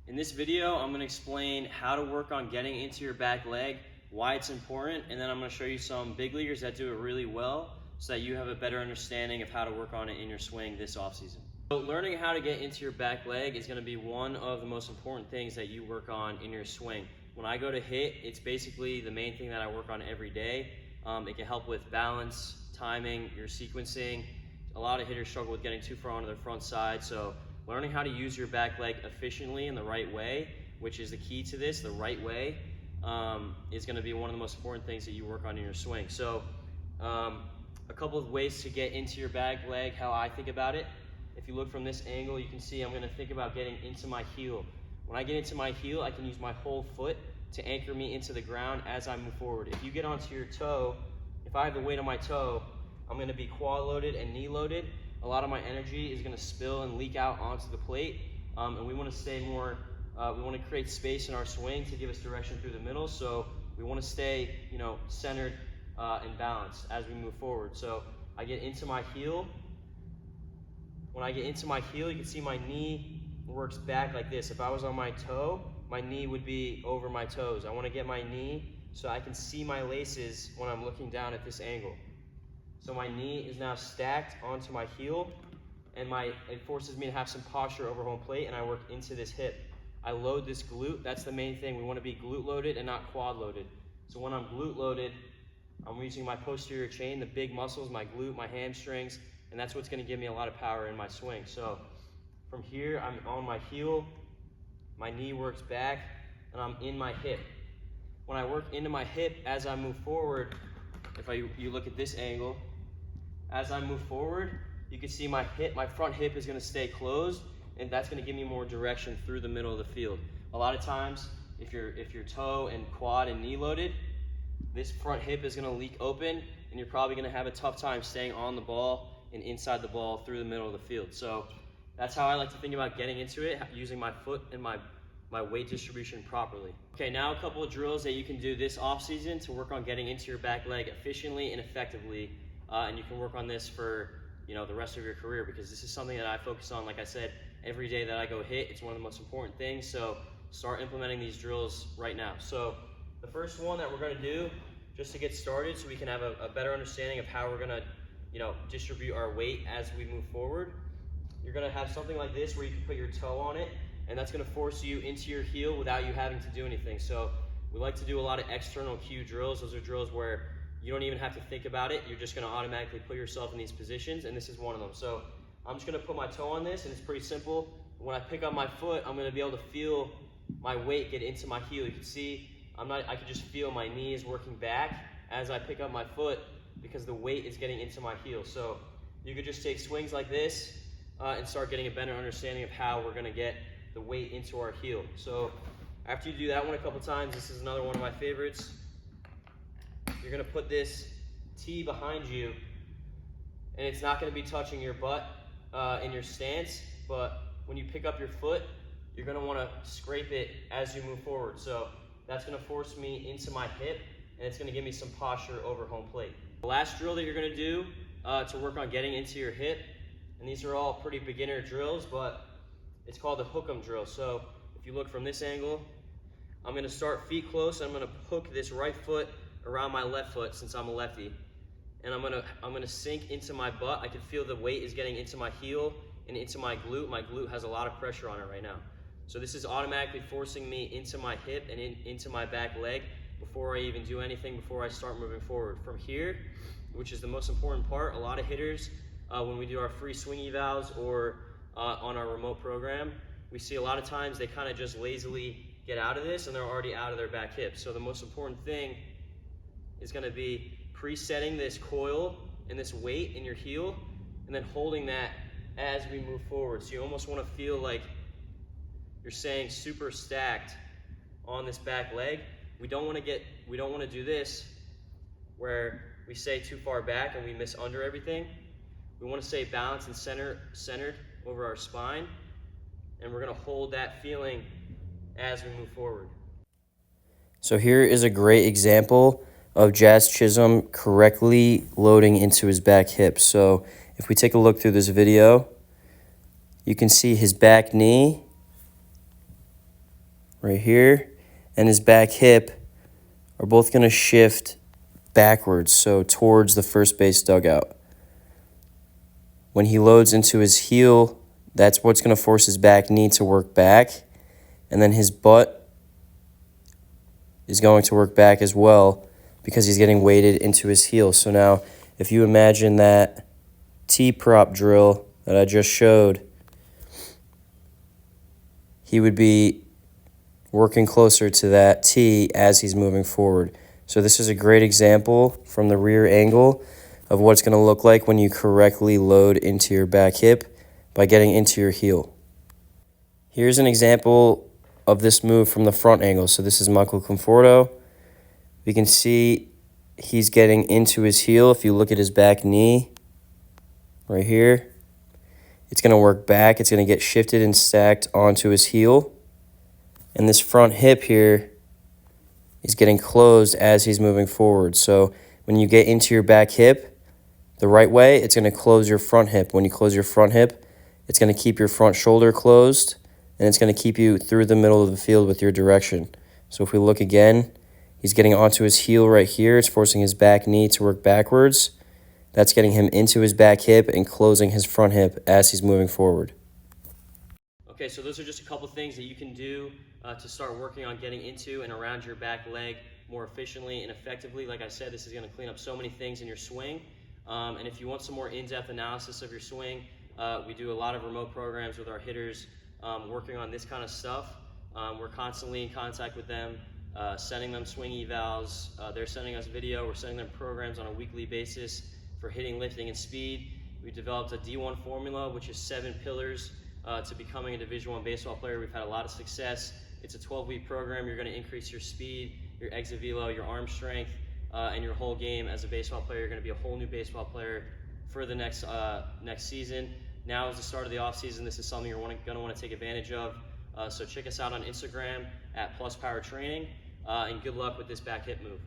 In this video, I'm going to explain how to work on getting into your back leg, why it's important, and then I'm going to show you some big leaguers that do it really well so that you have a better understanding of how to work on it in your swing this offseason. So learning how to get into your back leg is going to be one of the most important things that you work on in your swing. When I go to hit, it's basically the main thing that I work on every day. It can help with balance, timing, your sequencing. A lot of hitters struggle with getting too far onto their front side, so learning how to use your back leg efficiently in the right way, which is the key to this, the right way, is going to be one of the most important things that you work on in your swing. So a couple of ways to get into your back leg, how I think about it. If you look from this angle, you can see I'm going to think about getting into my heel. When I get into my heel, I can use my whole foot to anchor me into the ground as I move forward. If you get onto your toe, if I have the weight on my toe, I'm going to be quad loaded and knee loaded. A lot of my energy is going to spill and leak out onto the plate, and we want to stay more, we want to create space in our swing to give us direction through the middle, so we want to stay, centered and balanced as we move forward. So I get into my heel. When I get into my heel, you can see my knee works back like this. If I was on my toe, my knee would be over my toes. I want to get my knee so I can see my laces when I'm looking down at this angle. So my knee is now stacked onto my heel, and it forces me to have some posture over home plate, and I work into this hip. I load this glute. That's the main thing. We want to be glute loaded and not quad loaded. So when I'm glute loaded, I'm using my posterior chain, the big muscles, my glute, my hamstrings, and that's what's going to give me a lot of power in my swing. So from here, I'm on my heel, my knee works back, and I'm in my hip. When I work into my hip as I move forward, if you look at this angle, as I move forward, you can see my front hip is going to stay closed, and that's going to give me more direction through the middle of the field. A lot of times, if you're toe and quad and knee loaded, this front hip is going to leak open, and you're probably going to have a tough time staying on the ball and inside the ball through the middle of the field. So that's how I like to think about getting into it, using my foot and my weight distribution properly. Okay, now a couple of drills that you can do this off season to work on getting into your back leg efficiently and effectively, and you can work on this for the rest of your career, because this is something that I focus on, like I said, every day that I go hit. It's one of the most important things, so start implementing these drills right now. So the first one that we're going to do, just to get started so we can have a better understanding of how we're going to distribute our weight as we move forward, you're going to have something like this where you can put your toe on it, and that's going to force you into your heel without you having to do anything. So we like to do a lot of external cue drills. Those are drills where you don't even have to think about it. You're just going to automatically put yourself in these positions, and this is one of them. So I'm just going to put my toe on this, and it's pretty simple. When I pick up my foot, I'm going to be able to feel my weight get into my heel. You can see I can just feel my knees working back as I pick up my foot because the weight is getting into my heel. So you could just take swings like this and start getting a better understanding of how we're going to get the weight into our heel. So after you do that one a couple times, this is another one of my favorites. You're going to put this tee behind you, and it's not going to be touching your butt in your stance, but when you pick up your foot, you're going to want to scrape it as you move forward. So that's going to force me into my hip, and it's going to give me some posture over home plate. The last drill that you're going to do to work on getting into your hip, and these are all pretty beginner drills, but it's called the hook 'em drill. So if you look from this angle, I'm going to start feet close. I'm going to hook this right foot around my left foot since I'm a lefty, and I'm going to sink into my butt. I can feel the weight is getting into my heel and into my glute. My glute has a lot of pressure on it right now. So this is automatically forcing me into my hip and into my back leg before I even do anything, before I start moving forward. From here, which is the most important part, a lot of hitters, when we do our free swing evals or on our remote program, we see a lot of times they kind of just lazily get out of this and they're already out of their back hip. So the most important thing is going to be presetting this coil and this weight in your heel and then holding that as we move forward. So you almost want to feel like you're staying super stacked on this back leg. We don't want to do this where we stay too far back and we miss under everything. We want to stay balanced and centered over our spine, and we're going to hold that feeling as we move forward. So here is a great example of Jazz Chisholm correctly loading into his back hip. So if we take a look through this video, you can see his back knee, right here, and his back hip are both going to shift backwards, so towards the first base dugout. When he loads into his heel, that's what's going to force his back knee to work back, and then his butt is going to work back as well because he's getting weighted into his heel. So now, if you imagine that T-prop drill that I just showed, he would be working closer to that T as he's moving forward. So this is a great example from the rear angle of what it's going to look like when you correctly load into your back hip by getting into your heel. Here's an example of this move from the front angle. So this is Michael Conforto. We can see he's getting into his heel. If you look at his back knee right here, it's going to work back. It's going to get shifted and stacked onto his heel. And this front hip here is getting closed as he's moving forward. So when you get into your back hip the right way, it's going to close your front hip. When you close your front hip, it's going to keep your front shoulder closed, and it's going to keep you through the middle of the field with your direction. So if we look again, he's getting onto his heel right here. It's forcing his back knee to work backwards. That's getting him into his back hip and closing his front hip as he's moving forward. Okay, so those are just a couple things that you can do to start working on getting into and around your back leg more efficiently and effectively. Like I said, this is going to clean up so many things in your swing. And if you want some more in-depth analysis of your swing, we do a lot of remote programs with our hitters working on this kind of stuff. We're constantly in contact with them, sending them swing evals. They're sending us video. We're sending them programs on a weekly basis for hitting, lifting, and speed. We developed a D1 formula, which is 7 pillars to becoming a Division I baseball player. We've had a lot of success. It's a 12-week program. You're going to increase your speed, your exit velo, your arm strength, and your whole game as a baseball player. You're going to be a whole new baseball player for the next season. Now is the start of the off season. This is something you're going to want to take advantage of. So check us out on Instagram at +Power Training, and good luck with this back hip move.